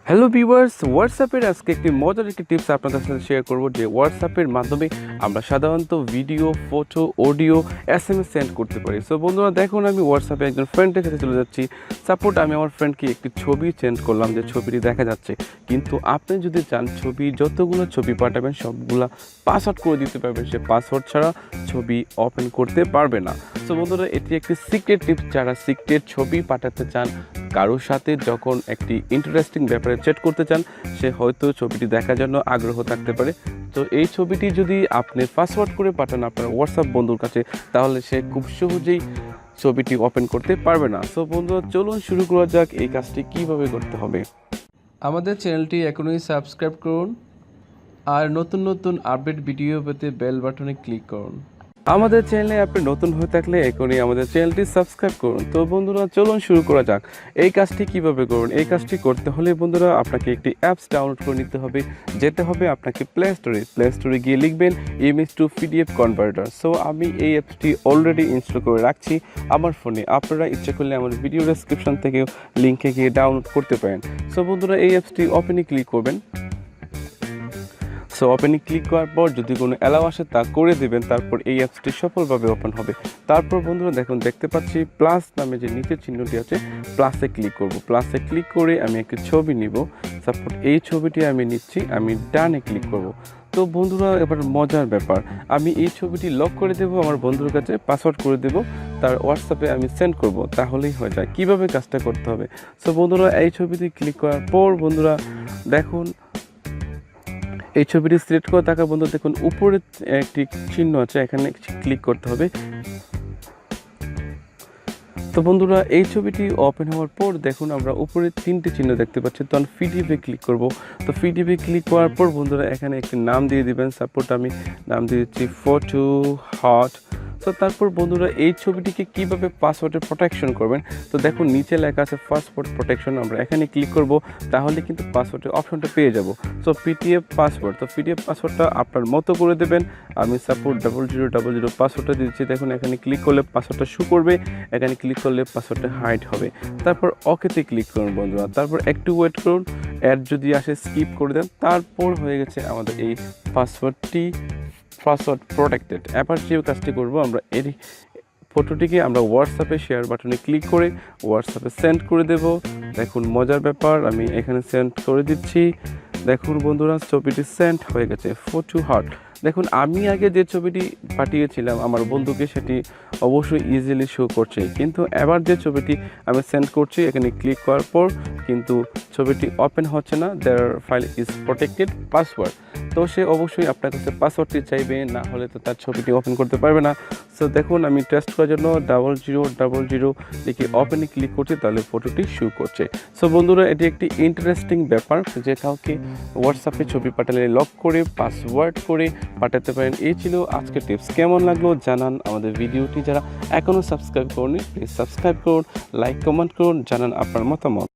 Hello viewers, হোয়াটসঅ্যাপের আজকে একটি মজার একটি টিপস আপনাদের সাথে শেয়ার করব যে হোয়াটসঅ্যাপের মাধ্যমে আমরা সাধারণত video, photo, audio, SMS send করতে পারি। সো বন্ধুরা দেখুন, আমি হোয়াটসঅ্যাপে একজন ফ্রেন্ডের সাথে চলে যাচ্ছি। সাপোজ আমি আমার ফ্রেন্ডকে একটি ছবি সেন্ড করলাম, যে ছবিটি দেখা যাচ্ছে, কিন্তু আপনি যদি চান ছবি যতগুলো ছবি পাঠাবেন সবগুলা পাসওয়ার্ড করে দিতে পারবেন, সে পাসওয়ার্ড ছাড়া ছবি ওপেন করতে পারবে না। সো বন্ধুরা এটি একটি সিক্রেট টিপস, যারা সিক্রেট ছবি পাঠাতে চান কারোর সাথে, যখন একটি ইন্টারেস্টিং ব্যাপারে চ্যাট করতে চান, সে হয়তো ছবিটি দেখার জন্য আগ্রহ থাকতে পারে। তো এই ছবিটি যদি আপনি পাসওয়ার্ড করে পাঠান আপনার হোয়াটসঅ্যাপ বন্ধুর কাছে, তাহলে সে খুব সহজেই ছবিটি ওপেন করতে পারবে না। সো বন্ধুরা চলুন শুরু করা যাক এই কাজটি কীভাবে করতে হবে। আমাদের চ্যানেলটি এখনই সাবস্ক্রাইব করুন আর নতুন নতুন আপডেট ভিডিও পেতে বেল বাটনে ক্লিক করুন। আমাদের চ্যানেলে আপনি নতুন হয়ে থাকলে এখনই আমাদের চ্যানেলটি সাবস্ক্রাইব করুন। তো বন্ধুরা চলুন শুরু করা যাক। এই কাজটি কিভাবে করুন? এই কাজটি করতে হলে বন্ধুরা আপনাকে একটি অ্যাপস ডাউনলোড করে নিতে হবে। যেতে হবে আপনাকে প্লে স্টোরে গিয়ে লিখবেন image to PDF converter. So আমি এই অ্যাপসটি অলরেডি ইনস্টল করে রাখছি আমার ফোনে। আপনারা ইচ্ছা করলে আমার ভিডিও ডেসক্রিপশন থেকে লিঙ্কে গিয়ে ডাউনলোড করতে পারেন। সো বন্ধুরা এই অ্যাপসটি ওপেনে ক্লিক করবেন। সো ওপেনে ক্লিক করার পর যদি কোনো অ্যালাউ আসে তা করে দেবেন, তারপর এই অ্যাপসটি সফলভাবে ওপেন হবে। তারপর বন্ধুরা দেখুন, দেখতে পাচ্ছি প্লাস নামে যে নিচের চিহ্নটি আছে, প্লাসে ক্লিক করব। প্লাসে ক্লিক করে আমি একটি ছবি নিব। সাপোজ এই ছবিটি আমি নিচ্ছি, আমি ডানে ক্লিক করব। তো বন্ধুরা এবার মজার ব্যাপার, আমি এই ছবিটি লক করে দেব, আমার বন্ধুর কাছে পাসওয়ার্ড করে দেব, তার হোয়াটসঅ্যাপে আমি সেন্ড করব, তাহলেই হয়ে যায়। কীভাবে কাজটা করতে হবে? সো বন্ধুরা এই ছবিটি ক্লিক করার পর বন্ধুরা দেখুন, এই ছবিটি সিলেক্ট করে থাকা বন্ধু দেখুন উপরে একটি চিহ্ন আছে, এখানে ক্লিক করতে হবে। তো বন্ধুরা এই ছবিটি ওপেন হওয়ার পর দেখুন আমরা উপরে তিনটি চিহ্ন দেখতে পাচ্ছি, তখন পিডিএফে ক্লিক করব। তো পিডিএফে ক্লিক করার পর বন্ধুরা এখানে একটি নাম দিয়ে দিবেন। সাপোর্ট আমি নাম দিয়ে দিচ্ছি ফটো হট। তো তারপর বন্ধুরা এই ছবিটিকে কীভাবে পাসওয়ার্ডের প্রোটেকশন করবেন, তো দেখুন নিচে লেখা আছে পাসওয়ার্ড প্রোটেকশন, আমরা এখানে ক্লিক করব, তাহলে কিন্তু পাসওয়ার্ডের অপশনটা পেয়ে যাব। সো পিডিএফ পাসওয়ার্ড, তো পিডিএফ পাসওয়ার্ডটা আপনার মতো করে দেবেন। আমি সাপোর্ট 0000 পাসওয়ার্ডটা দিচ্ছি। দেখুন এখানে ক্লিক করলে পাসওয়ার্ডটা শো করবে, এখানে ক্লিক করলে পাসওয়ার্ডটা হাইড হবে। তারপর ওকেতে ক্লিক করুন বন্ধুরা, তারপর একটু ওয়েট করুন, অ্যাড যদি আসে স্কিপ করে দেন। তারপর হয়ে গেছে আমাদের এই পাসওয়ার্ড প্রোটেক্টেড। এবার যে কাজটি করবো, আমরা এই ফটোটিকে আমরা হোয়াটসঅ্যাপে শেয়ার বাটনে ক্লিক করে হোয়াটসঅ্যাপে সেন্ড করে দেব। দেখুন মজার ব্যাপার, আমি এখানে সেন্ড করে দিচ্ছি। দেখুন বন্ধুরা ছবিটি সেন্ড হয়ে গেছে, ফটো হট। দেখুন আমি আগে যে ছবিটি পাঠিয়েছিলাম আমার বন্ধুকে, সেটি অবশ্যই ইজিলি শো করছে, কিন্তু এবার যে ছবিটি আমি সেন্ড করছি এখানে ক্লিক করার পর কিন্তু ছবিটি ওপেন হচ্ছে না। দেয়ার ফাইল ইজ প্রোটেক্টেড পাসওয়ার্ড। তো সে অবশ্যই আপনার কাছে পাসওয়ার্ডটি চাইবে, না হলে তো তার ছবিটি ওপেন করতে পারবে না। সো দেখুন আমি টেস্ট করার জন্য 0000 লিখে ওপেনে ক্লিক করছি, তাহলে ফটোটি শো করছে। সো বন্ধুরা এটি একটি ইন্টারেস্টিং ব্যাপার, যে কাউকে হোয়াটসঅ্যাপে ছবি পাঠালে লক করে পাসওয়ার্ড করে পাঠাতে পারেন। এই ছিল আজকের টিপস। কেমন লাগলো জানান। আমাদের ভিডিওটি যারা এখনও সাবস্ক্রাইব করেনি প্লিজ সাবস্ক্রাইব করুন, লাইক কমেন্ট করুন, জানান আপনার মতামত।